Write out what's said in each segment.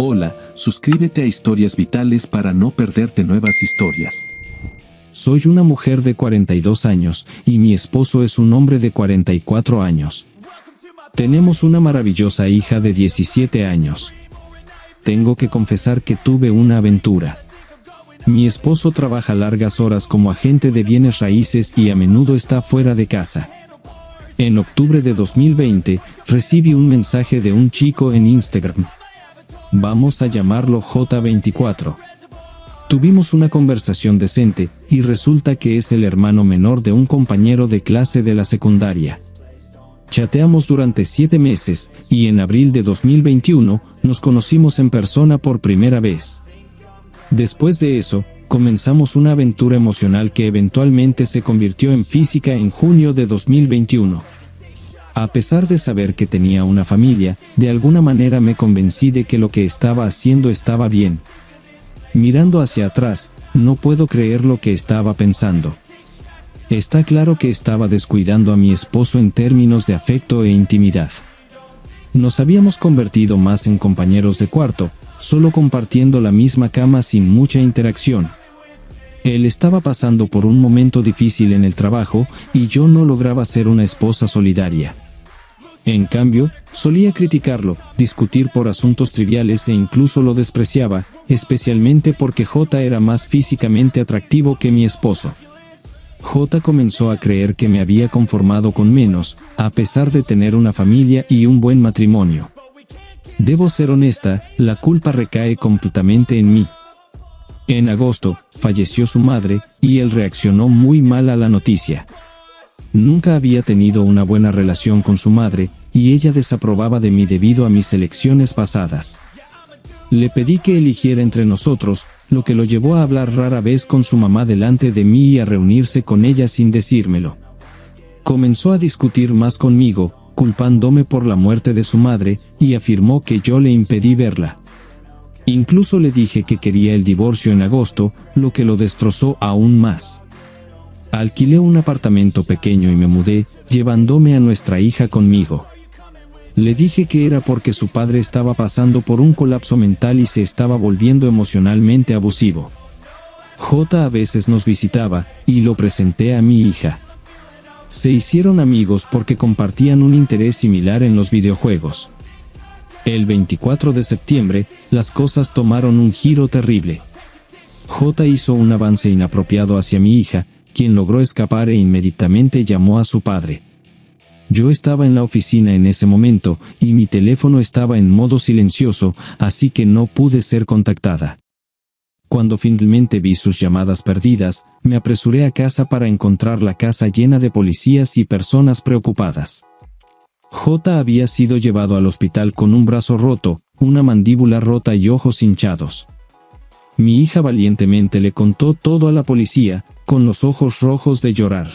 Hola, suscríbete a Historias Vitales para no perderte nuevas historias. Soy una mujer de 42 años y mi esposo es un hombre de 44 años. Tenemos una maravillosa hija de 17 años. Tengo que confesar que tuve una aventura. Mi esposo trabaja largas horas como agente de bienes raíces y a menudo está fuera de casa. En octubre de 2020, recibí un mensaje de un chico en Instagram. Vamos a llamarlo J24. Tuvimos una conversación decente, y resulta que es el hermano menor de un compañero de clase de la secundaria. Chateamos durante 7 meses, y en abril de 2021, nos conocimos en persona por primera vez. Después de eso, comenzamos una aventura emocional que eventualmente se convirtió en física en junio de 2021. A pesar de saber que tenía una familia, de alguna manera me convencí de que lo que estaba haciendo estaba bien. Mirando hacia atrás, no puedo creer lo que estaba pensando. Está claro que estaba descuidando a mi esposo en términos de afecto e intimidad. Nos habíamos convertido más en compañeros de cuarto, solo compartiendo la misma cama sin mucha interacción. Él estaba pasando por un momento difícil en el trabajo, y yo no lograba ser una esposa solidaria. En cambio, solía criticarlo, discutir por asuntos triviales e incluso lo despreciaba, especialmente porque J era más físicamente atractivo que mi esposo. J comenzó a creer que me había conformado con menos, a pesar de tener una familia y un buen matrimonio. Debo ser honesta, la culpa recae completamente en mí. En agosto, falleció su madre, y él reaccionó muy mal a la noticia. Nunca había tenido una buena relación con su madre, y ella desaprobaba de mí debido a mis elecciones pasadas. Le pedí que eligiera entre nosotros, lo que lo llevó a hablar rara vez con su mamá delante de mí y a reunirse con ella sin decírmelo. Comenzó a discutir más conmigo, culpándome por la muerte de su madre, y afirmó que yo le impedí verla. Incluso le dije que quería el divorcio en agosto, lo que lo destrozó aún más. Alquilé un apartamento pequeño y me mudé, llevándome a nuestra hija conmigo. Le dije que era porque su padre estaba pasando por un colapso mental y se estaba volviendo emocionalmente abusivo. J a veces nos visitaba, y lo presenté a mi hija. Se hicieron amigos porque compartían un interés similar en los videojuegos. El 24 de septiembre, las cosas tomaron un giro terrible. J hizo un avance inapropiado hacia mi hija, quien logró escapar e inmediatamente llamó a su padre. Yo estaba en la oficina en ese momento, y mi teléfono estaba en modo silencioso, así que no pude ser contactada. Cuando finalmente vi sus llamadas perdidas, me apresuré a casa para encontrar la casa llena de policías y personas preocupadas. J había sido llevado al hospital con un brazo roto, una mandíbula rota y ojos hinchados. Mi hija valientemente le contó todo a la policía, con los ojos rojos de llorar.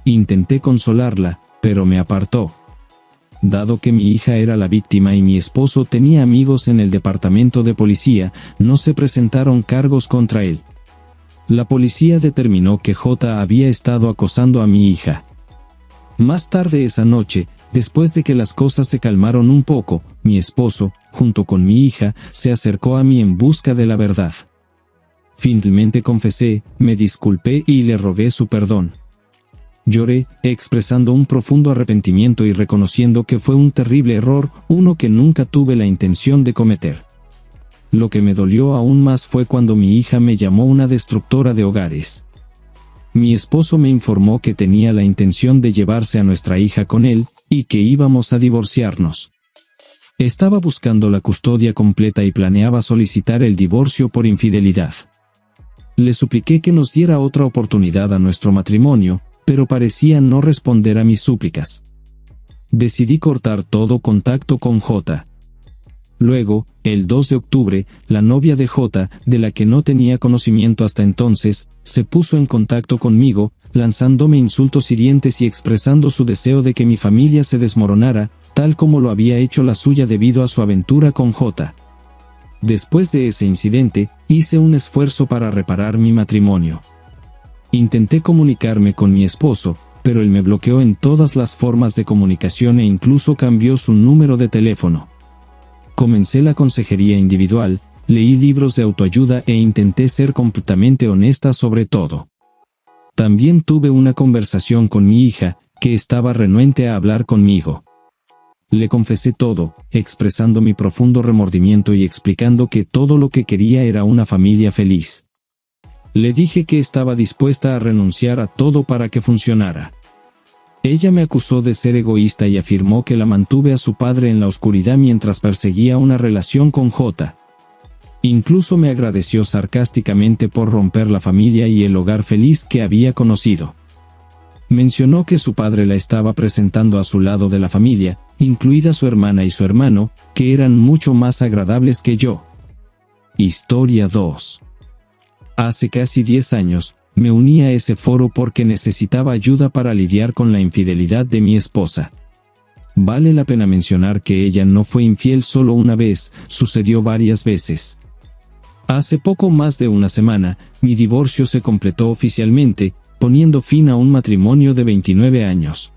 Intenté consolarla, pero me apartó. Dado que mi hija era la víctima y mi esposo tenía amigos en el departamento de policía, no se presentaron cargos contra él. La policía determinó que J había estado acosando a mi hija. Más tarde esa noche, después de que las cosas se calmaron un poco, mi esposo, junto con mi hija, se acercó a mí en busca de la verdad. Finalmente confesé, me disculpé y le rogué su perdón. Lloré, expresando un profundo arrepentimiento y reconociendo que fue un terrible error, uno que nunca tuve la intención de cometer. Lo que me dolió aún más fue cuando mi hija me llamó una destructora de hogares. Mi esposo me informó que tenía la intención de llevarse a nuestra hija con él, y que íbamos a divorciarnos. Estaba buscando la custodia completa y planeaba solicitar el divorcio por infidelidad. Le supliqué que nos diera otra oportunidad a nuestro matrimonio, pero parecía no responder a mis súplicas. Decidí cortar todo contacto con J. Luego, el 2 de octubre, la novia de J, de la que no tenía conocimiento hasta entonces, se puso en contacto conmigo, lanzándome insultos hirientes y expresando su deseo de que mi familia se desmoronara, tal como lo había hecho la suya debido a su aventura con J. Después de ese incidente, hice un esfuerzo para reparar mi matrimonio. Intenté comunicarme con mi esposo, pero él me bloqueó en todas las formas de comunicación e incluso cambió su número de teléfono. comencé la consejería individual, leí libros de autoayuda e intenté ser completamente honesta sobre todo. También tuve una conversación con mi hija, que estaba renuente a hablar conmigo. Le confesé todo, expresando mi profundo remordimiento y explicando que todo lo que quería era una familia feliz. Le dije que estaba dispuesta a renunciar a todo para que funcionara. Ella me acusó de ser egoísta y afirmó que la mantuve a su padre en la oscuridad mientras perseguía una relación con J. Incluso me agradeció sarcásticamente por romper la familia y el hogar feliz que había conocido. Mencionó que su padre la estaba presentando a su lado de la familia, incluida su hermana y su hermano, que eran mucho más agradables que yo. Historia 2. Hace casi 10 años, me uní a ese foro porque necesitaba ayuda para lidiar con la infidelidad de mi esposa. Vale la pena mencionar que ella no fue infiel solo una vez, sucedió varias veces. Hace poco más de una semana, mi divorcio se completó oficialmente, poniendo fin a un matrimonio de 29 años.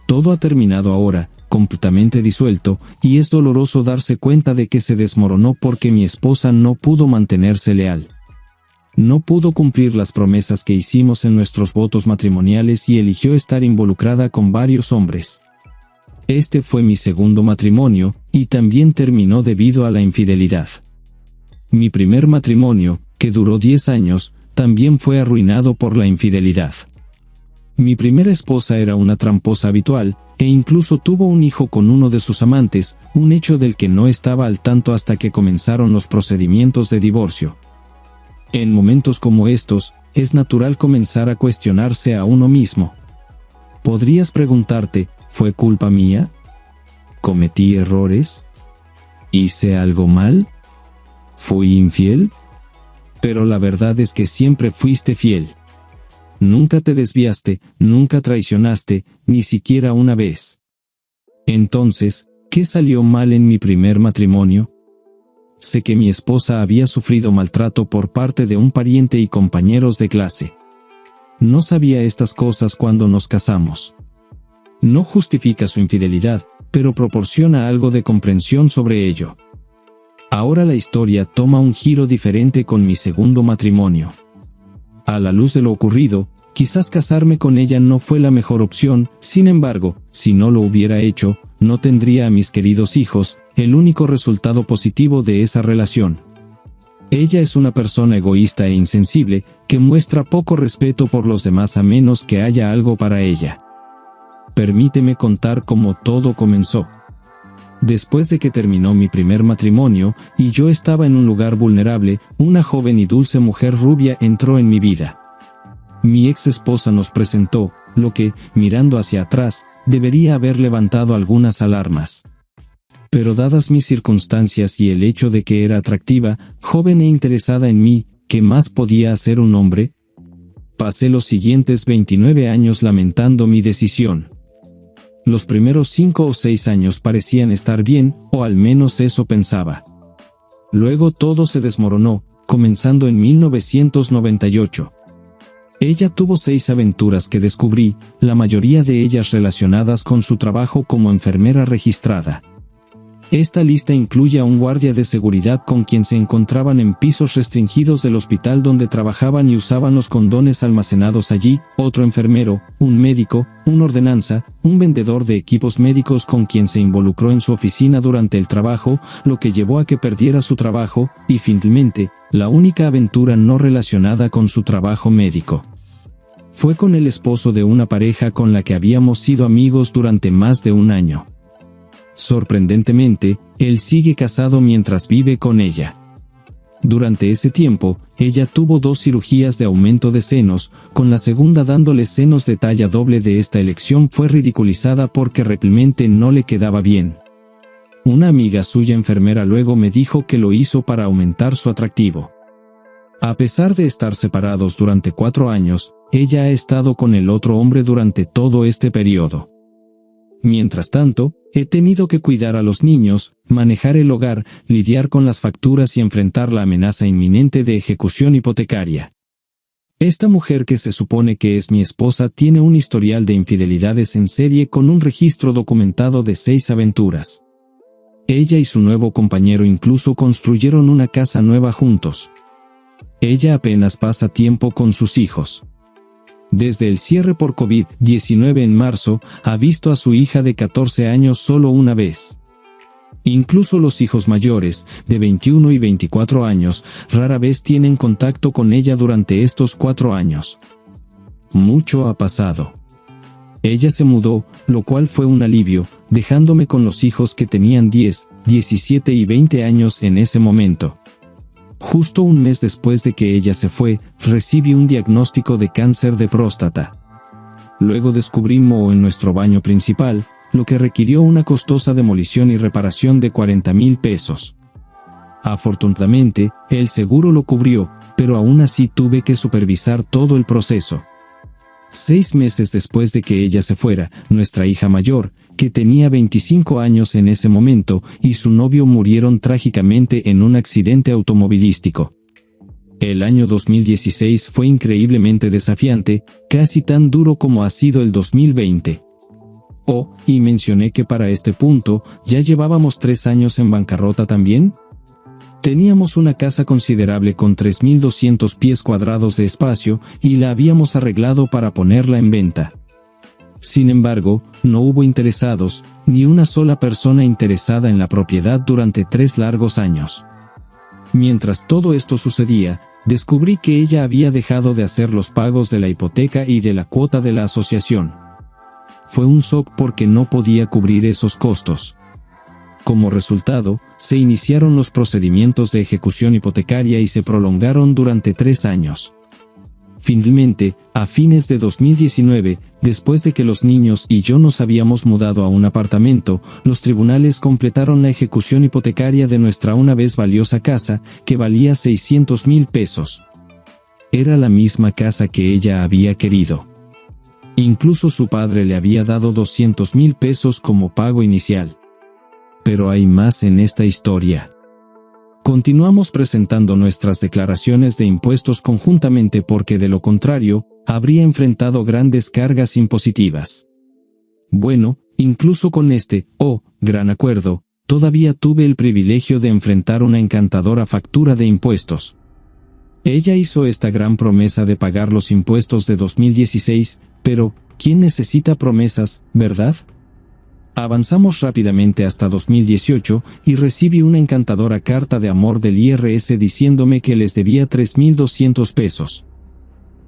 Todo ha terminado ahora, completamente disuelto, y es doloroso darse cuenta de que se desmoronó porque mi esposa no pudo mantenerse leal. No pudo cumplir las promesas que hicimos en nuestros votos matrimoniales y eligió estar involucrada con varios hombres. Este fue mi segundo matrimonio, y también terminó debido a la infidelidad. Mi primer matrimonio, que duró 10 años, también fue arruinado por la infidelidad. Mi primera esposa era una tramposa habitual, e incluso tuvo un hijo con uno de sus amantes, un hecho del que no estaba al tanto hasta que comenzaron los procedimientos de divorcio. En momentos como estos, es natural comenzar a cuestionarse a uno mismo. Podrías preguntarte, ¿fue culpa mía? ¿Cometí errores? ¿Hice algo mal? ¿Fui infiel? Pero la verdad es que siempre fuiste fiel. Nunca te desviaste, nunca traicionaste, ni siquiera una vez. Entonces, ¿qué salió mal en mi primer matrimonio? Sé que mi esposa había sufrido maltrato por parte de un pariente y compañeros de clase. No sabía estas cosas cuando nos casamos. No justifica su infidelidad, pero proporciona algo de comprensión sobre ello. Ahora la historia toma un giro diferente con mi segundo matrimonio. A la luz de lo ocurrido, quizás casarme con ella no fue la mejor opción, sin embargo, si no lo hubiera hecho, no tendría a mis queridos hijos, el único resultado positivo de esa relación. Ella es una persona egoísta e insensible, que muestra poco respeto por los demás a menos que haya algo para ella. Permíteme contar cómo todo comenzó. Después de que terminó mi primer matrimonio, y yo estaba en un lugar vulnerable, una joven y dulce mujer rubia entró en mi vida. Mi ex esposa nos presentó, lo que, mirando hacia atrás, debería haber levantado algunas alarmas. Pero dadas mis circunstancias y el hecho de que era atractiva, joven e interesada en mí, ¿qué más podía hacer un hombre? Pasé los siguientes 29 años lamentando mi decisión. Los primeros 5 o 6 años parecían estar bien, o al menos eso pensaba. Luego todo se desmoronó, comenzando en 1998. Ella tuvo 6 aventuras que descubrí, la mayoría de ellas relacionadas con su trabajo como enfermera registrada. Esta lista incluye a un guardia de seguridad con quien se encontraban en pisos restringidos del hospital donde trabajaban y usaban los condones almacenados allí, otro enfermero, un médico, un ordenanza, un vendedor de equipos médicos con quien se involucró en su oficina durante el trabajo, lo que llevó a que perdiera su trabajo, y finalmente, la única aventura no relacionada con su trabajo médico. Fue con el esposo de una pareja con la que habíamos sido amigos durante más de un año. Sorprendentemente, él sigue casado mientras vive con ella. Durante ese tiempo, ella tuvo 2 cirugías de aumento de senos, con la segunda dándole senos de talla doble. De esta elección fue ridiculizada porque realmente no le quedaba bien. Una amiga suya enfermera luego me dijo que lo hizo para aumentar su atractivo. A pesar de estar separados durante 4 años, ella ha estado con el otro hombre durante todo este periodo. Mientras tanto, he tenido que cuidar a los niños, manejar el hogar, lidiar con las facturas y enfrentar la amenaza inminente de ejecución hipotecaria. Esta mujer que se supone que es mi esposa tiene un historial de infidelidades en serie con un registro documentado de 6 aventuras. ella y su nuevo compañero incluso construyeron una casa nueva juntos. Ella apenas pasa tiempo con sus hijos. Desde el cierre por COVID-19 en marzo, ha visto a su hija de 14 años solo una vez. Incluso los hijos mayores, de 21 y 24 años, rara vez tienen contacto con ella durante estos 4 años. Mucho ha pasado. Ella se mudó, lo cual fue un alivio, dejándome con los hijos que tenían 10, 17 y 20 años en ese momento. Justo un mes después de que ella se fue, recibí un diagnóstico de cáncer de próstata. Luego descubrí moho en nuestro baño principal, lo que requirió una costosa demolición y reparación de 40,000 pesos. Afortunadamente, el seguro lo cubrió, pero aún así tuve que supervisar todo el proceso. 6 meses después de que ella se fuera, nuestra hija mayor, que tenía 25 años en ese momento, y su novio murieron trágicamente en un accidente automovilístico. El año 2016 fue increíblemente desafiante, casi tan duro como ha sido el 2020. Y mencioné que para este punto, ¿ya llevábamos 3 años en bancarrota también? Teníamos una casa considerable con 3.200 pies cuadrados de espacio, y la habíamos arreglado para ponerla en venta. Sin embargo, no hubo interesados, ni una sola persona interesada en la propiedad durante 3 largos años. Mientras todo esto sucedía, descubrí que ella había dejado de hacer los pagos de la hipoteca y de la cuota de la asociación. Fue un shock porque no podía cubrir esos costos. Como resultado, se iniciaron los procedimientos de ejecución hipotecaria y se prolongaron durante 3 años. Finalmente, a fines de 2019, después de que los niños y yo nos habíamos mudado a un apartamento, los tribunales completaron la ejecución hipotecaria de nuestra una vez valiosa casa, que valía 600,000 pesos. Era la misma casa que ella había querido. Incluso su padre le había dado 200,000 pesos como pago inicial. Pero hay más en esta historia. Continuamos presentando nuestras declaraciones de impuestos conjuntamente porque de lo contrario, habría enfrentado grandes cargas impositivas. Bueno, incluso con este, gran acuerdo, todavía tuve el privilegio de enfrentar una encantadora factura de impuestos. Ella hizo esta gran promesa de pagar los impuestos de 2016, pero, ¿quién necesita promesas, verdad? Avanzamos rápidamente hasta 2018, y recibí una encantadora carta de amor del IRS diciéndome que les debía 3.200 pesos.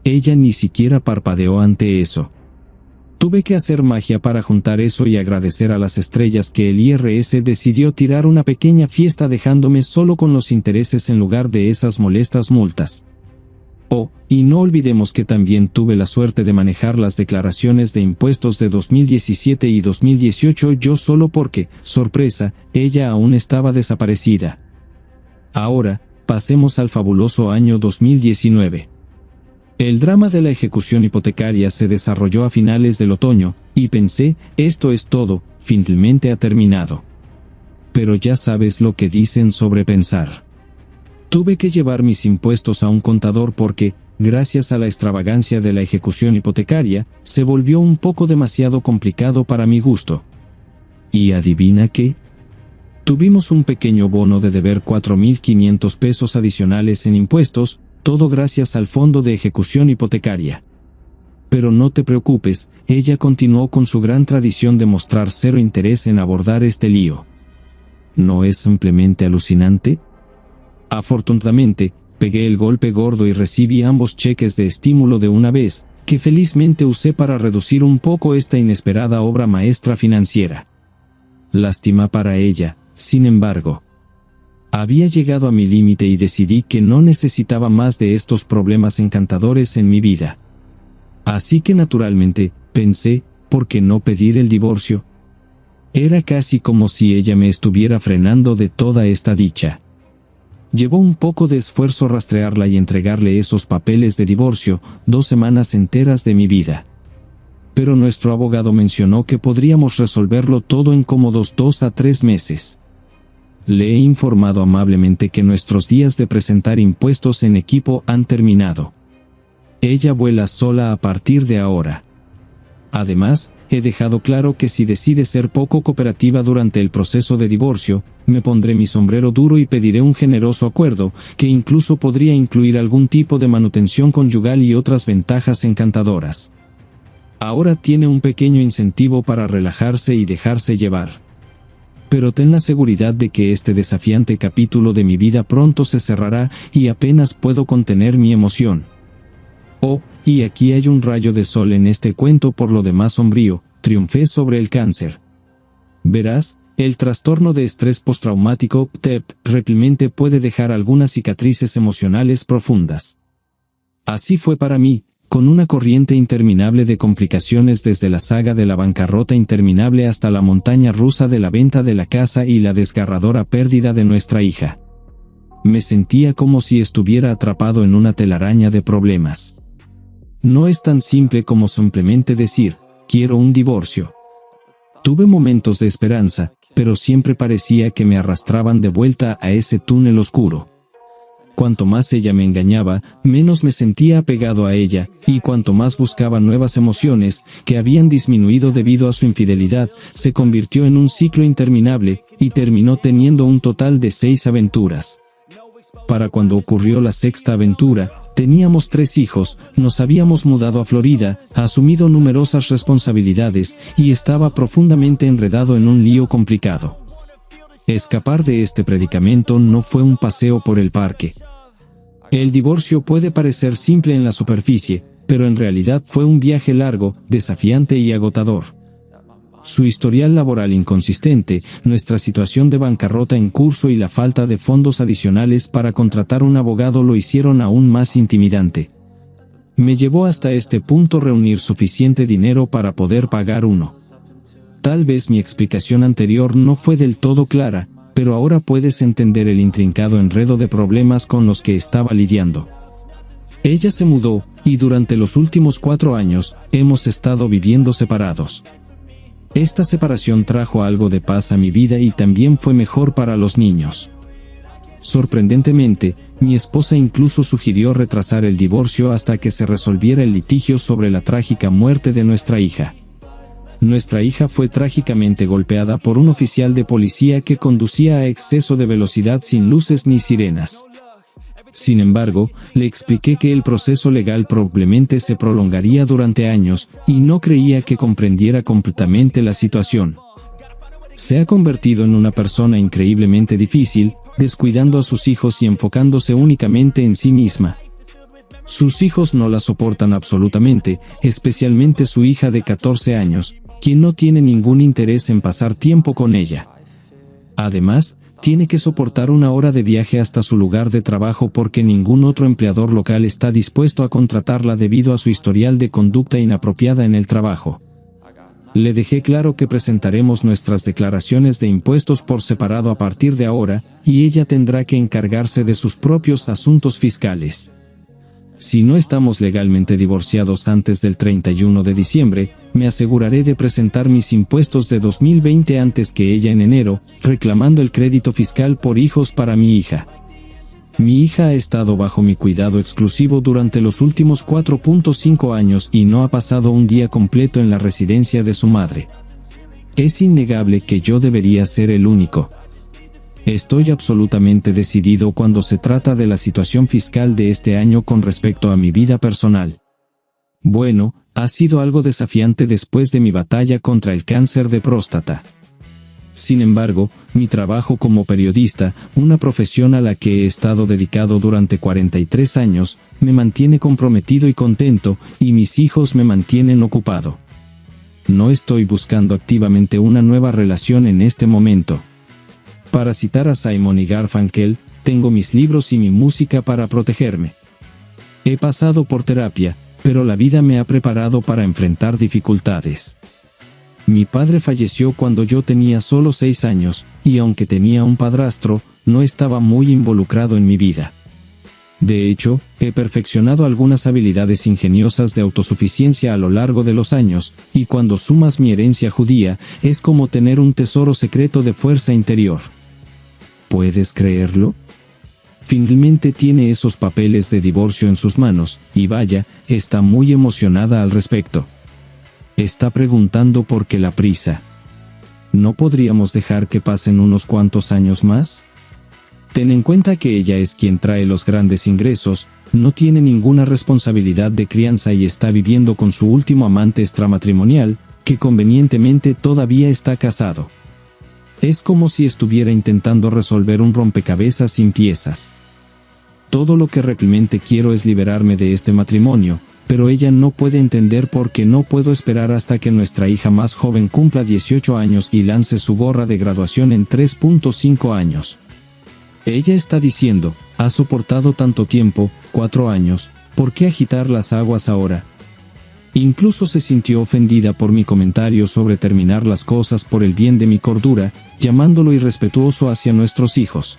Ella ni siquiera parpadeó ante eso. Tuve que hacer magia para juntar eso y agradecer a las estrellas que el IRS decidió tirar una pequeña fiesta dejándome solo con los intereses en lugar de esas molestas multas. Y no olvidemos que también tuve la suerte de manejar las declaraciones de impuestos de 2017 y 2018 yo solo porque, sorpresa, ella aún estaba desaparecida. Ahora, pasemos al fabuloso año 2019. El drama de la ejecución hipotecaria se desarrolló a finales del otoño, y pensé, esto es todo, finalmente ha terminado. Pero ya sabes lo que dicen sobre pensar. Tuve que llevar mis impuestos a un contador porque, gracias a la extravagancia de la ejecución hipotecaria, se volvió un poco demasiado complicado para mi gusto. ¿Y adivina qué? Tuvimos un pequeño bono de deber 4.500 pesos adicionales en impuestos, todo gracias al fondo de ejecución hipotecaria. Pero no te preocupes, ella continuó con su gran tradición de mostrar cero interés en abordar este lío. ¿No es simplemente alucinante? Afortunadamente, pegué el golpe gordo y recibí ambos cheques de estímulo de una vez, que felizmente usé para reducir un poco esta inesperada obra maestra financiera. Lástima para ella, sin embargo. Había llegado a mi límite y decidí que no necesitaba más de estos problemas encantadores en mi vida. Así que naturalmente, pensé, ¿por qué no pedir el divorcio? Era casi como si ella me estuviera frenando de toda esta dicha. Llevó un poco de esfuerzo rastrearla y entregarle esos papeles de divorcio, 2 semanas enteras de mi vida. Pero nuestro abogado mencionó que podríamos resolverlo todo en cómodos 2 a 3 meses. Le he informado amablemente que nuestros días de presentar impuestos en equipo han terminado. Ella vuela sola a partir de ahora. Además, he dejado claro que si decide ser poco cooperativa durante el proceso de divorcio, me pondré mi sombrero duro y pediré un generoso acuerdo, que incluso podría incluir algún tipo de manutención conyugal y otras ventajas encantadoras. Ahora tiene un pequeño incentivo para relajarse y dejarse llevar. Pero ten la seguridad de que este desafiante capítulo de mi vida pronto se cerrará y apenas puedo contener mi emoción. Oh, y aquí hay un rayo de sol en este cuento por lo demás sombrío, triunfé sobre el cáncer. Verás, el trastorno de estrés postraumático, TEP, realmente puede dejar algunas cicatrices emocionales profundas. Así fue para mí, con una corriente interminable de complicaciones desde la saga de la bancarrota interminable hasta la montaña rusa de la venta de la casa y la desgarradora pérdida de nuestra hija. Me sentía como si estuviera atrapado en una telaraña de problemas. No es tan simple como simplemente decir, quiero un divorcio. Tuve momentos de esperanza, pero siempre parecía que me arrastraban de vuelta a ese túnel oscuro. Cuanto más ella me engañaba, menos me sentía apegado a ella, y cuanto más buscaba nuevas emociones, que habían disminuido debido a su infidelidad, se convirtió en un ciclo interminable, y terminó teniendo un total de 6 aventuras. Para cuando ocurrió la 6ª aventura, teníamos 3 hijos, nos habíamos mudado a Florida, asumido numerosas responsabilidades, y estaba profundamente enredado en un lío complicado. Escapar de este predicamento no fue un paseo por el parque. El divorcio puede parecer simple en la superficie, pero en realidad fue un viaje largo, desafiante y agotador. Su historial laboral inconsistente, nuestra situación de bancarrota en curso y la falta de fondos adicionales para contratar un abogado lo hicieron aún más intimidante. Me llevó hasta este punto reunir suficiente dinero para poder pagar uno. Tal vez mi explicación anterior no fue del todo clara, pero ahora puedes entender el intrincado enredo de problemas con los que estaba lidiando. Ella se mudó, y durante los últimos 4 años, hemos estado viviendo separados. Esta separación trajo algo de paz a mi vida y también fue mejor para los niños. Sorprendentemente, mi esposa incluso sugirió retrasar el divorcio hasta que se resolviera el litigio sobre la trágica muerte de nuestra hija. Nuestra hija fue trágicamente golpeada por un oficial de policía que conducía a exceso de velocidad sin luces ni sirenas. Sin embargo, le expliqué que el proceso legal probablemente se prolongaría durante años, y no creía que comprendiera completamente la situación. Se ha convertido en una persona increíblemente difícil, descuidando a sus hijos y enfocándose únicamente en sí misma. Sus hijos no la soportan absolutamente, especialmente su hija de 14 años, quien no tiene ningún interés en pasar tiempo con ella. Además, tiene que soportar 1 hora de viaje hasta su lugar de trabajo porque ningún otro empleador local está dispuesto a contratarla debido a su historial de conducta inapropiada en el trabajo. Le dejé claro que presentaremos nuestras declaraciones de impuestos por separado a partir de ahora, y ella tendrá que encargarse de sus propios asuntos fiscales. Si no estamos legalmente divorciados antes del 31 de diciembre, me aseguraré de presentar mis impuestos de 2020 antes que ella en enero, reclamando el crédito fiscal por hijos para mi hija. Mi hija ha estado bajo mi cuidado exclusivo durante los últimos 4.5 años y no ha pasado un día completo en la residencia de su madre. Es innegable que yo debería ser el único. Estoy absolutamente decidido cuando se trata de la situación fiscal de este año con respecto a mi vida personal. Bueno, ha sido algo desafiante después de mi batalla contra el cáncer de próstata. Sin embargo, mi trabajo como periodista, una profesión a la que he estado dedicado durante 43 años, me mantiene comprometido y contento, y mis hijos me mantienen ocupado. No estoy buscando activamente una nueva relación en este momento. Para citar a Simon y Garfunkel, tengo mis libros y mi música para protegerme. He pasado por terapia, pero la vida me ha preparado para enfrentar dificultades. Mi padre falleció cuando yo tenía solo 6 años, y aunque tenía un padrastro, no estaba muy involucrado en mi vida. De hecho, he perfeccionado algunas habilidades ingeniosas de autosuficiencia a lo largo de los años, y cuando sumas mi herencia judía, es como tener un tesoro secreto de fuerza interior. ¿Puedes creerlo? Finalmente tiene esos papeles de divorcio en sus manos, y vaya, está muy emocionada al respecto. Está preguntando por qué la prisa. ¿No podríamos dejar que pasen unos cuantos años más? Ten en cuenta que ella es quien trae los grandes ingresos, no tiene ninguna responsabilidad de crianza y está viviendo con su último amante extramatrimonial, que convenientemente todavía está casado. Es como si estuviera intentando resolver un rompecabezas sin piezas. Todo lo que realmente quiero es liberarme de este matrimonio, pero ella no puede entender por qué no puedo esperar hasta que nuestra hija más joven cumpla 18 años y lance su gorra de graduación en 3.5 años. Ella está diciendo, ha soportado tanto tiempo, 4 años, ¿por qué agitar las aguas ahora? Incluso se sintió ofendida por mi comentario sobre terminar las cosas por el bien de mi cordura, llamándolo irrespetuoso hacia nuestros hijos.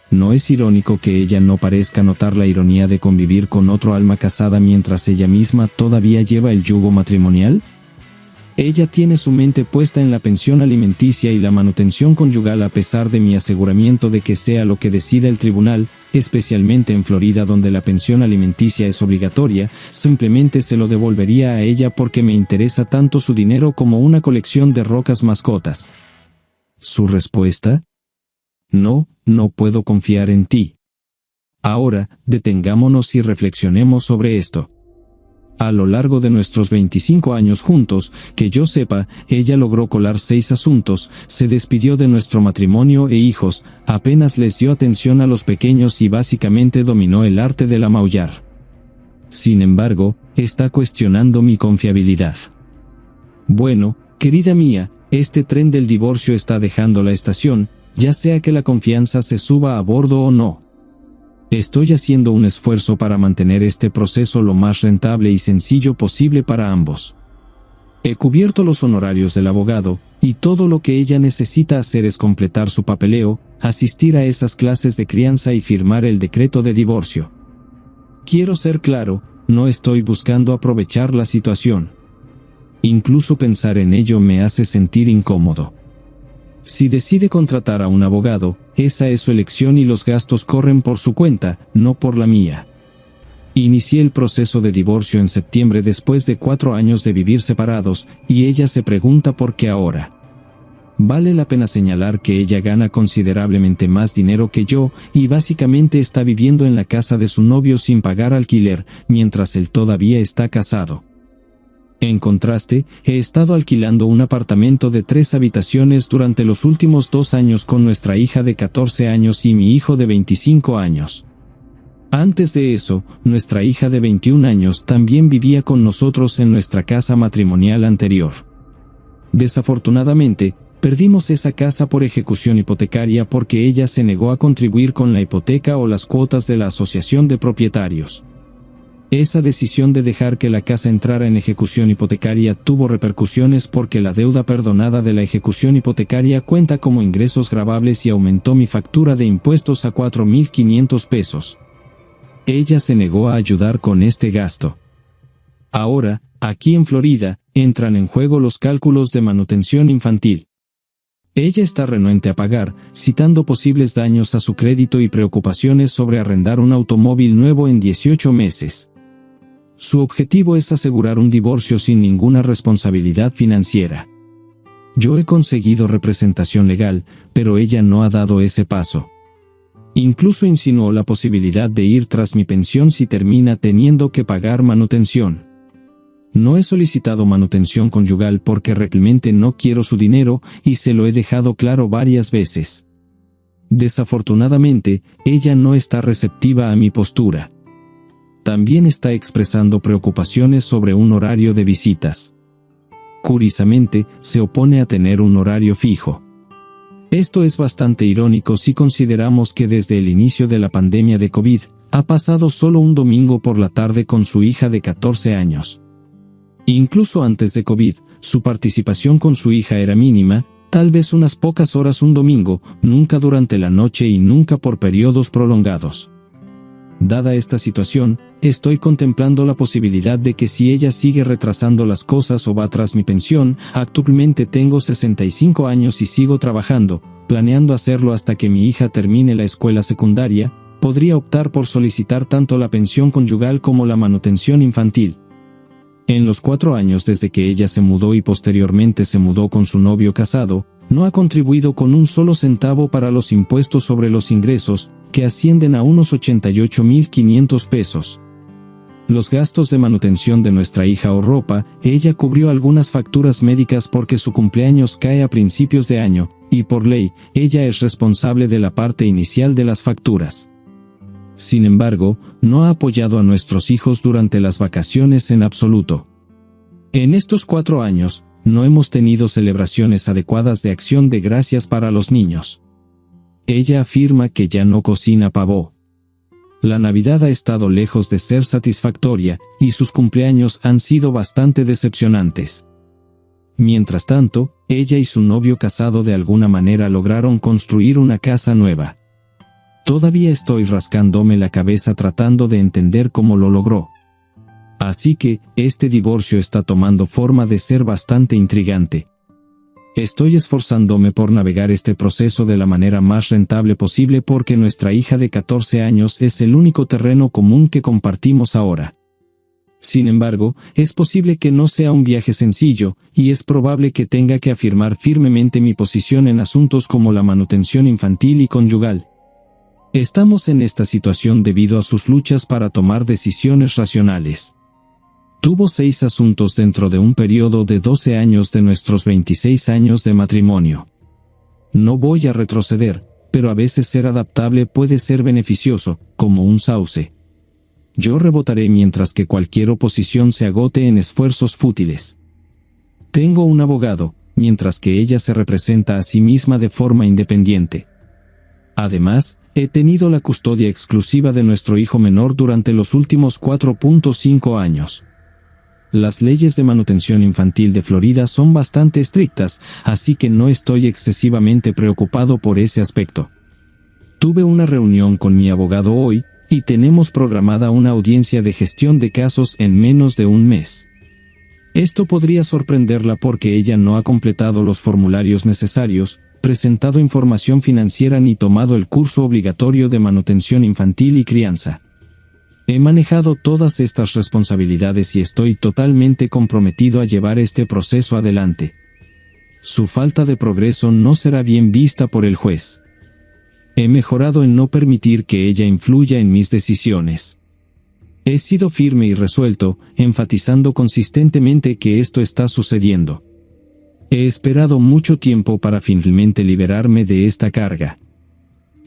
¿No es irónico que ella no parezca notar la ironía de convivir con otro alma casada mientras ella misma todavía lleva el yugo matrimonial? Ella tiene su mente puesta en la pensión alimenticia y la manutención conyugal a pesar de mi aseguramiento de que sea lo que decida el tribunal, especialmente en Florida donde la pensión alimenticia es obligatoria, simplemente se lo devolvería a ella porque me interesa tanto su dinero como una colección de rocas mascotas. ¿Su respuesta? No, no puedo confiar en ti. Ahora, detengámonos y reflexionemos sobre esto. A lo largo de nuestros 25 años juntos, que yo sepa, ella logró colar 6 asuntos, se despidió de nuestro matrimonio e hijos, apenas les dio atención a los pequeños y básicamente dominó el arte del amaullar. Sin embargo, está cuestionando mi confiabilidad. Bueno, querida mía, este tren del divorcio está dejando la estación, ya sea que la confianza se suba a bordo o no. Estoy haciendo un esfuerzo para mantener este proceso lo más rentable y sencillo posible para ambos. He cubierto los honorarios del abogado, y todo lo que ella necesita hacer es completar su papeleo, asistir a esas clases de crianza y firmar el decreto de divorcio. Quiero ser claro, no estoy buscando aprovechar la situación. Incluso pensar en ello me hace sentir incómodo. Si decide contratar a un abogado, esa es su elección y los gastos corren por su cuenta, no por la mía. Inicié el proceso de divorcio en septiembre después de 4 años de vivir separados, y ella se pregunta por qué ahora. Vale la pena señalar que ella gana considerablemente más dinero que yo, y básicamente está viviendo en la casa de su novio sin pagar alquiler, mientras él todavía está casado. En contraste, he estado alquilando un apartamento de 3 habitaciones durante los últimos 2 años con nuestra hija de 14 años y mi hijo de 25 años. Antes de eso, nuestra hija de 21 años también vivía con nosotros en nuestra casa matrimonial anterior. Desafortunadamente, perdimos esa casa por ejecución hipotecaria porque ella se negó a contribuir con la hipoteca o las cuotas de la asociación de propietarios. Esa decisión de dejar que la casa entrara en ejecución hipotecaria tuvo repercusiones porque la deuda perdonada de la ejecución hipotecaria cuenta como ingresos gravables y aumentó mi factura de impuestos a $4,500. Ella se negó a ayudar con este gasto. Ahora, aquí en Florida, entran en juego los cálculos de manutención infantil. Ella está renuente a pagar, citando posibles daños a su crédito y preocupaciones sobre arrendar un automóvil nuevo en 18 meses. Su objetivo es asegurar un divorcio sin ninguna responsabilidad financiera. Yo he conseguido representación legal, pero ella no ha dado ese paso. Incluso insinuó la posibilidad de ir tras mi pensión si termina teniendo que pagar manutención. No he solicitado manutención conyugal porque realmente no quiero su dinero y se lo he dejado claro varias veces. Desafortunadamente, ella no está receptiva a mi postura. También está expresando preocupaciones sobre un horario de visitas. Curiosamente, se opone a tener un horario fijo. Esto es bastante irónico si consideramos que desde el inicio de la pandemia de COVID, ha pasado solo un domingo por la tarde con su hija de 14 años. Incluso antes de COVID, su participación con su hija era mínima, tal vez unas pocas horas un domingo, nunca durante la noche y nunca por periodos prolongados. Dada esta situación, estoy contemplando la posibilidad de que si ella sigue retrasando las cosas o va tras mi pensión, actualmente tengo 65 años y sigo trabajando, planeando hacerlo hasta que mi hija termine la escuela secundaria, podría optar por solicitar tanto la pensión conyugal como la manutención infantil. En los 4 años desde que ella se mudó y posteriormente se mudó con su novio casado, no ha contribuido con un solo centavo para los impuestos sobre los ingresos, que ascienden a unos 88.500 pesos. Los gastos de manutención de nuestra hija o ropa, ella cubrió algunas facturas médicas porque su cumpleaños cae a principios de año, y por ley, ella es responsable de la parte inicial de las facturas. Sin embargo, no ha apoyado a nuestros hijos durante las vacaciones en absoluto. En estos 4 años, no hemos tenido celebraciones adecuadas de acción de gracias para los niños. Ella afirma que ya no cocina pavo. La Navidad ha estado lejos de ser satisfactoria, y sus cumpleaños han sido bastante decepcionantes. Mientras tanto, ella y su novio casado de alguna manera lograron construir una casa nueva. Todavía estoy rascándome la cabeza tratando de entender cómo lo logró. Así que, este divorcio está tomando forma de ser bastante intrigante. Estoy esforzándome por navegar este proceso de la manera más rentable posible porque nuestra hija de 14 años es el único terreno común que compartimos ahora. Sin embargo, es posible que no sea un viaje sencillo, y es probable que tenga que afirmar firmemente mi posición en asuntos como la manutención infantil y conyugal. Estamos en esta situación debido a sus luchas para tomar decisiones racionales. Tuvo 6 asuntos dentro de un periodo de 12 años de nuestros 26 años de matrimonio. No voy a retroceder, pero a veces ser adaptable puede ser beneficioso, como un sauce. Yo rebotaré mientras que cualquier oposición se agote en esfuerzos fútiles. Tengo un abogado, mientras que ella se representa a sí misma de forma independiente. Además, he tenido la custodia exclusiva de nuestro hijo menor durante los últimos 4.5 años. Las leyes de manutención infantil de Florida son bastante estrictas, así que no estoy excesivamente preocupado por ese aspecto. Tuve una reunión con mi abogado hoy, y tenemos programada una audiencia de gestión de casos en menos de un mes. Esto podría sorprenderla porque ella no ha completado los formularios necesarios, presentado información financiera ni tomado el curso obligatorio de manutención infantil y crianza. He manejado todas estas responsabilidades y estoy totalmente comprometido a llevar este proceso adelante. Su falta de progreso no será bien vista por el juez. He mejorado en no permitir que ella influya en mis decisiones. He sido firme y resuelto, enfatizando consistentemente que esto está sucediendo. He esperado mucho tiempo para finalmente liberarme de esta carga.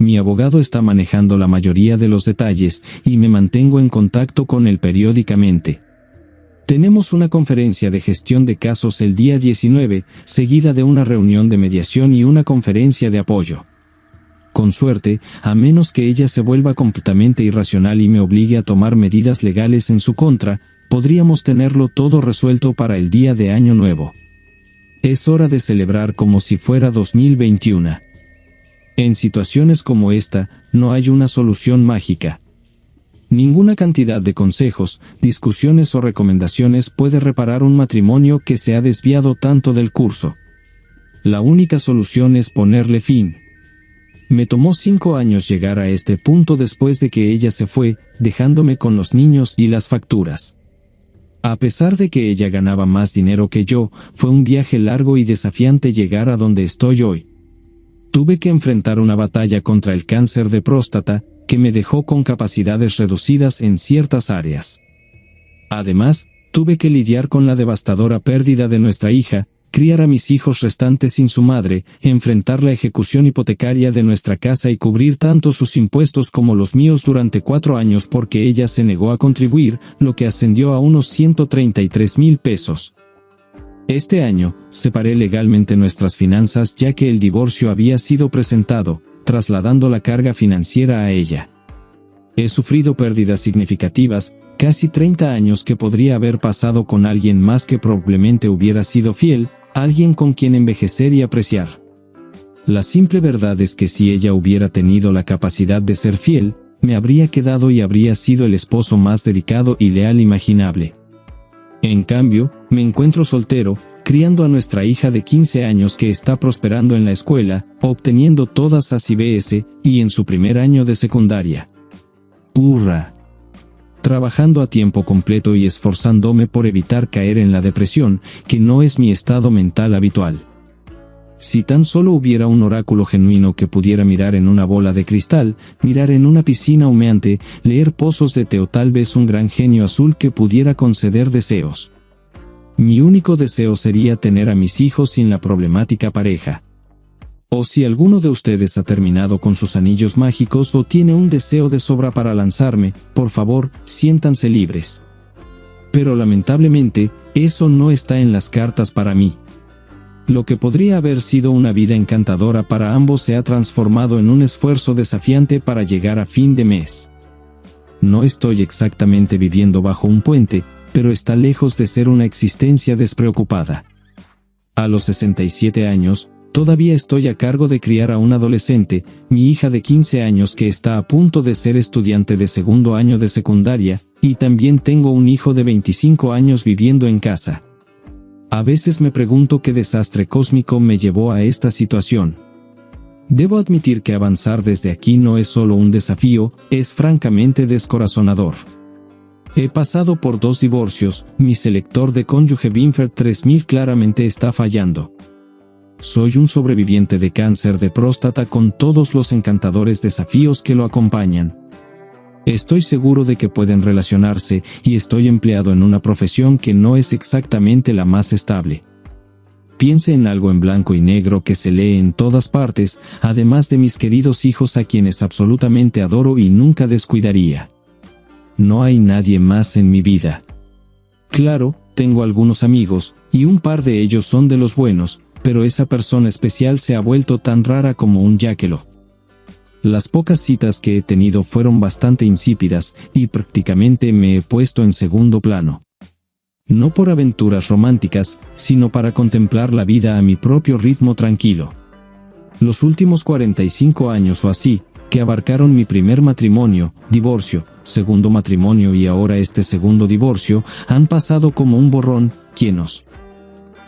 Mi abogado está manejando la mayoría de los detalles, y me mantengo en contacto con él periódicamente. Tenemos una conferencia de gestión de casos el día 19, seguida de una reunión de mediación y una conferencia de apoyo. Con suerte, a menos que ella se vuelva completamente irracional y me obligue a tomar medidas legales en su contra, podríamos tenerlo todo resuelto para el día de Año Nuevo. Es hora de celebrar como si fuera 2021. En situaciones como esta, no hay una solución mágica. Ninguna cantidad de consejos, discusiones o recomendaciones puede reparar un matrimonio que se ha desviado tanto del curso. La única solución es ponerle fin. Me tomó 5 años llegar a este punto después de que ella se fue, dejándome con los niños y las facturas. A pesar de que ella ganaba más dinero que yo, fue un viaje largo y desafiante llegar a donde estoy hoy. Tuve que enfrentar una batalla contra el cáncer de próstata, que me dejó con capacidades reducidas en ciertas áreas. Además, tuve que lidiar con la devastadora pérdida de nuestra hija, criar a mis hijos restantes sin su madre, enfrentar la ejecución hipotecaria de nuestra casa y cubrir tanto sus impuestos como los míos durante 4 años porque ella se negó a contribuir, lo que ascendió a unos 133,000 pesos. Este año, separé legalmente nuestras finanzas ya que el divorcio había sido presentado, trasladando la carga financiera a ella. He sufrido pérdidas significativas, casi 30 años que podría haber pasado con alguien más que probablemente hubiera sido fiel, alguien con quien envejecer y apreciar. La simple verdad es que si ella hubiera tenido la capacidad de ser fiel, me habría quedado y habría sido el esposo más dedicado y leal imaginable. En cambio, me encuentro soltero, criando a nuestra hija de 15 años que está prosperando en la escuela, obteniendo todas las IBS, y en su primer año de secundaria. ¡Hurra! trabajando a tiempo completo y esforzándome por evitar caer en la depresión, que no es mi estado mental habitual. Si tan solo hubiera un oráculo genuino que pudiera mirar en una bola de cristal, mirar en una piscina humeante, leer pozos de té o tal vez un gran genio azul que pudiera conceder deseos. Mi único deseo sería tener a mis hijos sin la problemática pareja. O si alguno de ustedes ha terminado con sus anillos mágicos o tiene un deseo de sobra para lanzarme, por favor, siéntanse libres. Pero lamentablemente, eso no está en las cartas para mí. Lo que podría haber sido una vida encantadora para ambos se ha transformado en un esfuerzo desafiante para llegar a fin de mes. No estoy exactamente viviendo bajo un puente, pero está lejos de ser una existencia despreocupada. A los 67 años, todavía estoy a cargo de criar a un adolescente, mi hija de 15 años que está a punto de ser estudiante de segundo año de secundaria, y también tengo un hijo de 25 años viviendo en casa. A veces me pregunto qué desastre cósmico me llevó a esta situación. Debo admitir que avanzar desde aquí no es solo un desafío, es francamente descorazonador. He pasado por 2 divorcios, mi selector de cónyuge Binford 3000 claramente está fallando. Soy un sobreviviente de cáncer de próstata con todos los encantadores desafíos que lo acompañan. Estoy seguro de que pueden relacionarse y estoy empleado en una profesión que no es exactamente la más estable. Piense en algo en blanco y negro que se lee en todas partes, además de mis queridos hijos a quienes absolutamente adoro y nunca descuidaría. No hay nadie más en mi vida. Claro, tengo algunos amigos, y un par de ellos son de los buenos, pero esa persona especial se ha vuelto tan rara como un yáquelo. Las pocas citas que he tenido fueron bastante insípidas, y prácticamente me he puesto en segundo plano. No por aventuras románticas, sino para contemplar la vida a mi propio ritmo tranquilo. Los últimos 45 años o así, que abarcaron mi primer matrimonio, divorcio, segundo matrimonio y ahora este segundo divorcio, han pasado como un borrón, quienos.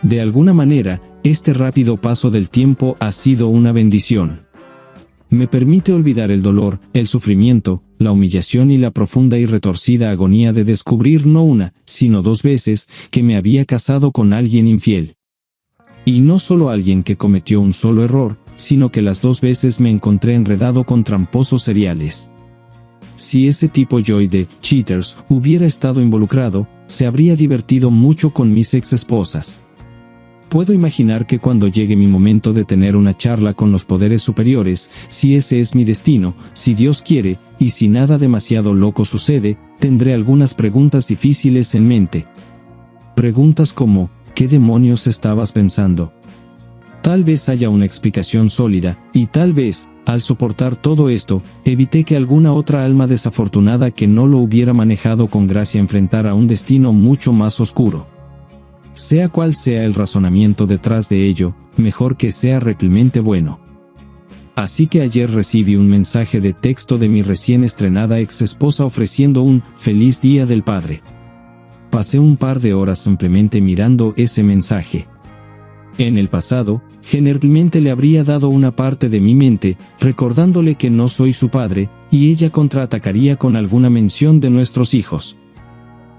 De alguna manera, este rápido paso del tiempo ha sido una bendición. Me permite olvidar el dolor, el sufrimiento, la humillación y la profunda y retorcida agonía de descubrir no una, sino 2 veces, que me había casado con alguien infiel. Y no solo alguien que cometió un solo error, sino que las 2 veces me encontré enredado con tramposos seriales. Si ese tipo Joy de Cheaters hubiera estado involucrado, se habría divertido mucho con mis ex-esposas. Puedo imaginar que cuando llegue mi momento de tener una charla con los poderes superiores, si ese es mi destino, si Dios quiere, y si nada demasiado loco sucede, tendré algunas preguntas difíciles en mente. Preguntas como, ¿qué demonios estabas pensando? Tal vez haya una explicación sólida, y tal vez, al soportar todo esto, evité que alguna otra alma desafortunada que no lo hubiera manejado con gracia enfrentara un destino mucho más oscuro. Sea cual sea el razonamiento detrás de ello, mejor que sea realmente bueno. Así que ayer recibí un mensaje de texto de mi recién estrenada ex esposa ofreciendo un «Feliz Día del Padre». Pasé un par de horas simplemente mirando ese mensaje. En el pasado, generalmente le habría dado una parte de mi mente, recordándole que no soy su padre, y ella contraatacaría con alguna mención de nuestros hijos.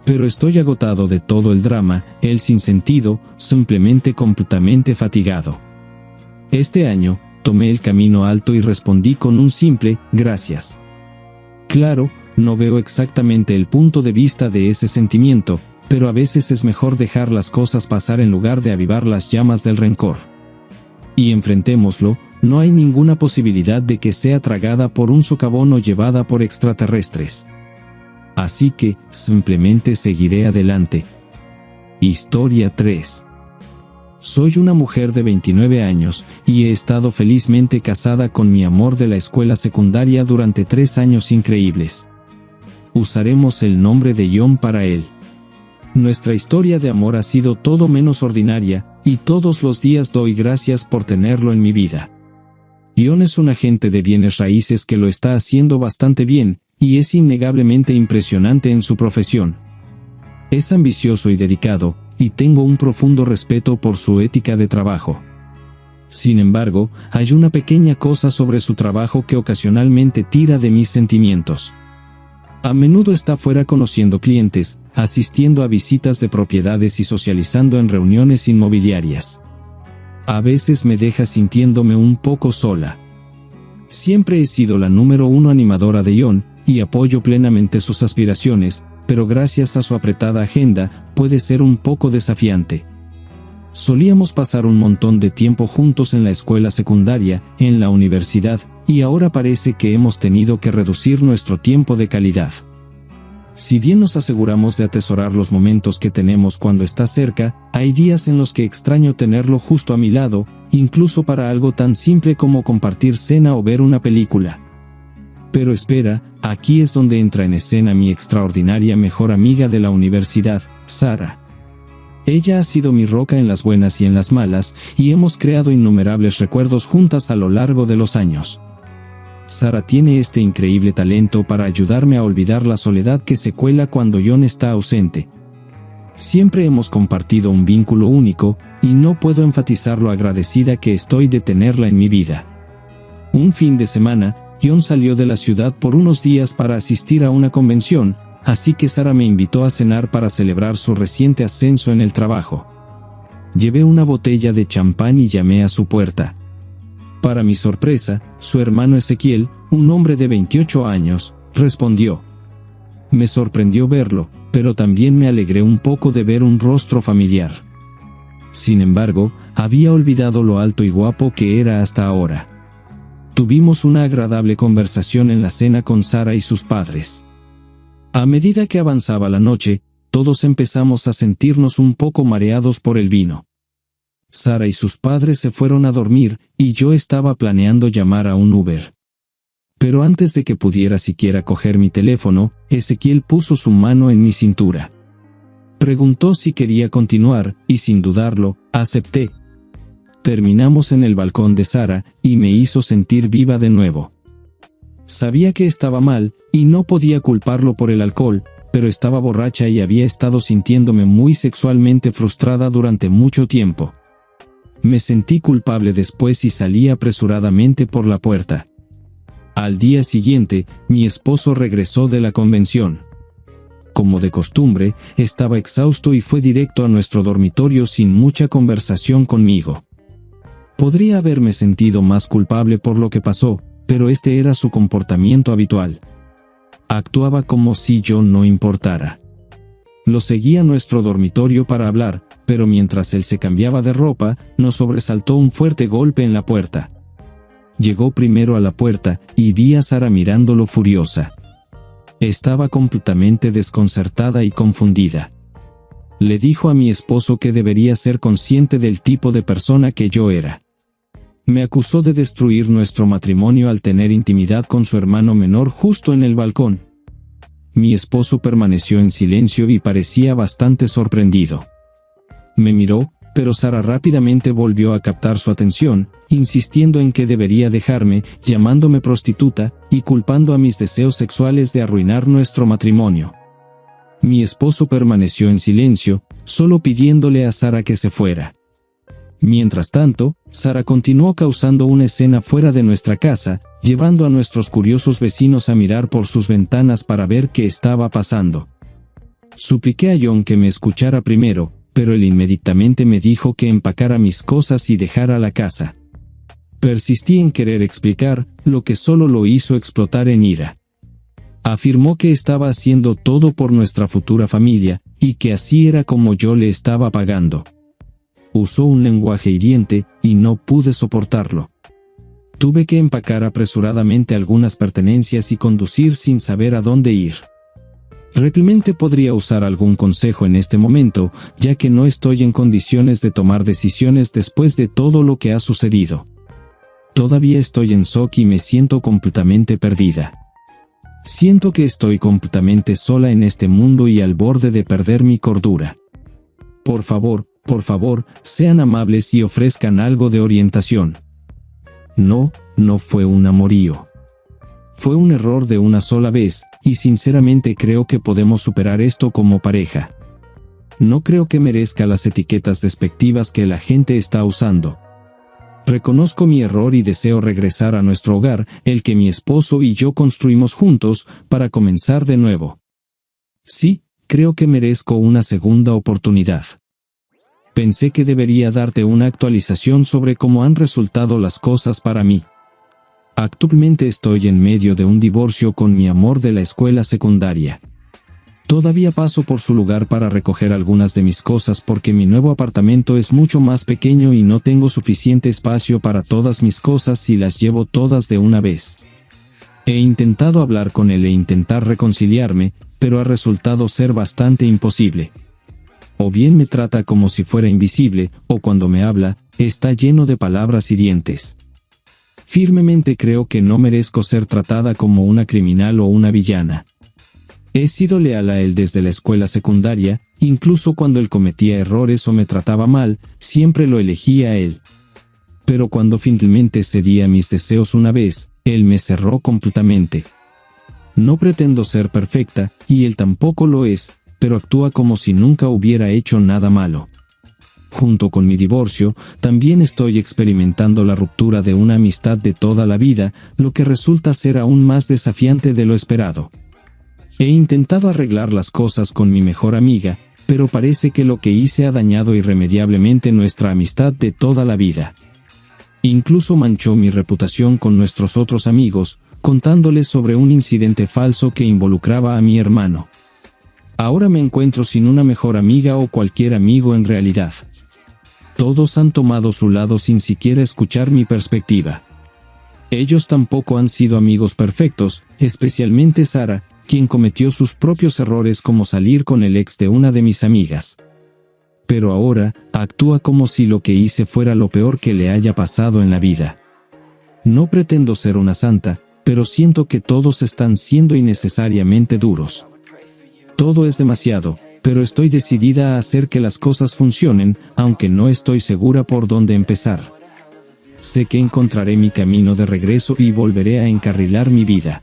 Pero estoy agotado de todo el drama, el sinsentido, simplemente completamente fatigado. Este año, tomé el camino alto y respondí con un simple, gracias. Claro, no veo exactamente el punto de vista de ese sentimiento, pero a veces es mejor dejar las cosas pasar en lugar de avivar las llamas del rencor. Y enfrentémoslo, no hay ninguna posibilidad de que sea tragada por un socavón o llevada por extraterrestres. Así que, simplemente seguiré adelante. Historia 3. Soy una mujer de 29 años, y he estado felizmente casada con mi amor de la escuela secundaria durante 3 años increíbles. Usaremos el nombre de John para él. Nuestra historia de amor ha sido todo menos ordinaria, y todos los días doy gracias por tenerlo en mi vida. John es un agente de bienes raíces que lo está haciendo bastante bien, y es innegablemente impresionante en su profesión. Es ambicioso y dedicado, y tengo un profundo respeto por su ética de trabajo. Sin embargo, hay una pequeña cosa sobre su trabajo que ocasionalmente tira de mis sentimientos. A menudo está fuera conociendo clientes, asistiendo a visitas de propiedades y socializando en reuniones inmobiliarias. A veces me deja sintiéndome un poco sola. Siempre he sido la número 1 animadora de John, y apoyo plenamente sus aspiraciones, pero gracias a su apretada agenda, puede ser un poco desafiante. Solíamos pasar un montón de tiempo juntos en la escuela secundaria, en la universidad, y ahora parece que hemos tenido que reducir nuestro tiempo de calidad. Si bien nos aseguramos de atesorar los momentos que tenemos cuando está cerca, hay días en los que extraño tenerlo justo a mi lado, incluso para algo tan simple como compartir cena o ver una película. Pero espera, aquí es donde entra en escena mi extraordinaria mejor amiga de la universidad, Sara. Ella ha sido mi roca en las buenas y en las malas, y hemos creado innumerables recuerdos juntas a lo largo de los años. Sara tiene este increíble talento para ayudarme a olvidar la soledad que se cuela cuando John está ausente. Siempre hemos compartido un vínculo único, y no puedo enfatizar lo agradecida que estoy de tenerla en mi vida. Un fin de semana, John salió de la ciudad por unos días para asistir a una convención, así que Sara me invitó a cenar para celebrar su reciente ascenso en el trabajo. Llevé una botella de champán y llamé a su puerta. Para mi sorpresa, su hermano Ezequiel, un hombre de 28 años, respondió. Me sorprendió verlo, pero también me alegré un poco de ver un rostro familiar. Sin embargo, había olvidado lo alto y guapo que era hasta ahora. Tuvimos una agradable conversación en la cena con Sara y sus padres. A medida que avanzaba la noche, todos empezamos a sentirnos un poco mareados por el vino. Sara y sus padres se fueron a dormir, y yo estaba planeando llamar a un Uber. Pero antes de que pudiera siquiera coger mi teléfono, Ezequiel puso su mano en mi cintura. Preguntó si quería continuar, y sin dudarlo, acepté. Terminamos en el balcón de Sara, y me hizo sentir viva de nuevo. Sabía que estaba mal, y no podía culparlo por el alcohol, pero estaba borracha y había estado sintiéndome muy sexualmente frustrada durante mucho tiempo. Me sentí culpable después y salí apresuradamente por la puerta. Al día siguiente, mi esposo regresó de la convención. Como de costumbre, estaba exhausto y fue directo a nuestro dormitorio sin mucha conversación conmigo. Podría haberme sentido más culpable por lo que pasó, pero este era su comportamiento habitual. Actuaba como si yo no importara. Lo seguí a nuestro dormitorio para hablar, pero mientras él se cambiaba de ropa, nos sobresaltó un fuerte golpe en la puerta. Llegó primero a la puerta, y vi a Sara mirándolo furiosa. Estaba completamente desconcertada y confundida. Le dijo a mi esposo que debería ser consciente del tipo de persona que yo era. Me acusó de destruir nuestro matrimonio al tener intimidad con su hermano menor justo en el balcón. Mi esposo permaneció en silencio y parecía bastante sorprendido. Me miró, pero Sara rápidamente volvió a captar su atención, insistiendo en que debería dejarme, llamándome prostituta, y culpando a mis deseos sexuales de arruinar nuestro matrimonio. Mi esposo permaneció en silencio, solo pidiéndole a Sara que se fuera. Mientras tanto, Sara continuó causando una escena fuera de nuestra casa, llevando a nuestros curiosos vecinos a mirar por sus ventanas para ver qué estaba pasando. Supliqué a John que me escuchara primero, pero él inmediatamente me dijo que empacara mis cosas y dejara la casa. Persistí en querer explicar, lo que solo lo hizo explotar en ira. Afirmó que estaba haciendo todo por nuestra futura familia, y que así era como yo le estaba pagando. Usó un lenguaje hiriente, y no pude soportarlo. Tuve que empacar apresuradamente algunas pertenencias y conducir sin saber a dónde ir. Realmente podría usar algún consejo en este momento, ya que no estoy en condiciones de tomar decisiones después de todo lo que ha sucedido. Todavía estoy en shock y me siento completamente perdida. Siento que estoy completamente sola en este mundo y al borde de perder mi cordura. Por favor, sean amables y ofrezcan algo de orientación. No fue un amorío. Fue un error de una sola vez, y sinceramente creo que podemos superar esto como pareja. No creo que merezca las etiquetas despectivas que la gente está usando. Reconozco mi error y deseo regresar a nuestro hogar, el que mi esposo y yo construimos juntos, para comenzar de nuevo. Sí, creo que merezco una segunda oportunidad. Pensé que debería darte una actualización sobre cómo han resultado las cosas para mí. Actualmente estoy en medio de un divorcio con mi amor de la escuela secundaria. Todavía paso por su lugar para recoger algunas de mis cosas porque mi nuevo apartamento es mucho más pequeño y no tengo suficiente espacio para todas mis cosas si las llevo todas de una vez. He intentado hablar con él e intentar reconciliarme, pero ha resultado ser bastante imposible. O bien me trata como si fuera invisible, o cuando me habla, está lleno de palabras hirientes. Firmemente creo que no merezco ser tratada como una criminal o una villana. He sido leal a él desde la escuela secundaria, incluso cuando él cometía errores o me trataba mal, siempre lo elegí a él. Pero cuando finalmente cedí a mis deseos una vez, él me cerró completamente. No pretendo ser perfecta, y él tampoco lo es, pero actúa como si nunca hubiera hecho nada malo. Junto con mi divorcio, también estoy experimentando la ruptura de una amistad de toda la vida, lo que resulta ser aún más desafiante de lo esperado. He intentado arreglar las cosas con mi mejor amiga, pero parece que lo que hice ha dañado irremediablemente nuestra amistad de toda la vida. Incluso manchó mi reputación con nuestros otros amigos, contándoles sobre un incidente falso que involucraba a mi hermano. Ahora me encuentro sin una mejor amiga o cualquier amigo en realidad. Todos han tomado su lado sin siquiera escuchar mi perspectiva. Ellos tampoco han sido amigos perfectos, especialmente Sara, quien cometió sus propios errores como salir con el ex de una de mis amigas. Pero ahora, actúa como si lo que hice fuera lo peor que le haya pasado en la vida. No pretendo ser una santa, pero siento que todos están siendo innecesariamente duros. Todo es demasiado, pero estoy decidida a hacer que las cosas funcionen, aunque no estoy segura por dónde empezar. Sé que encontraré mi camino de regreso y volveré a encarrilar mi vida.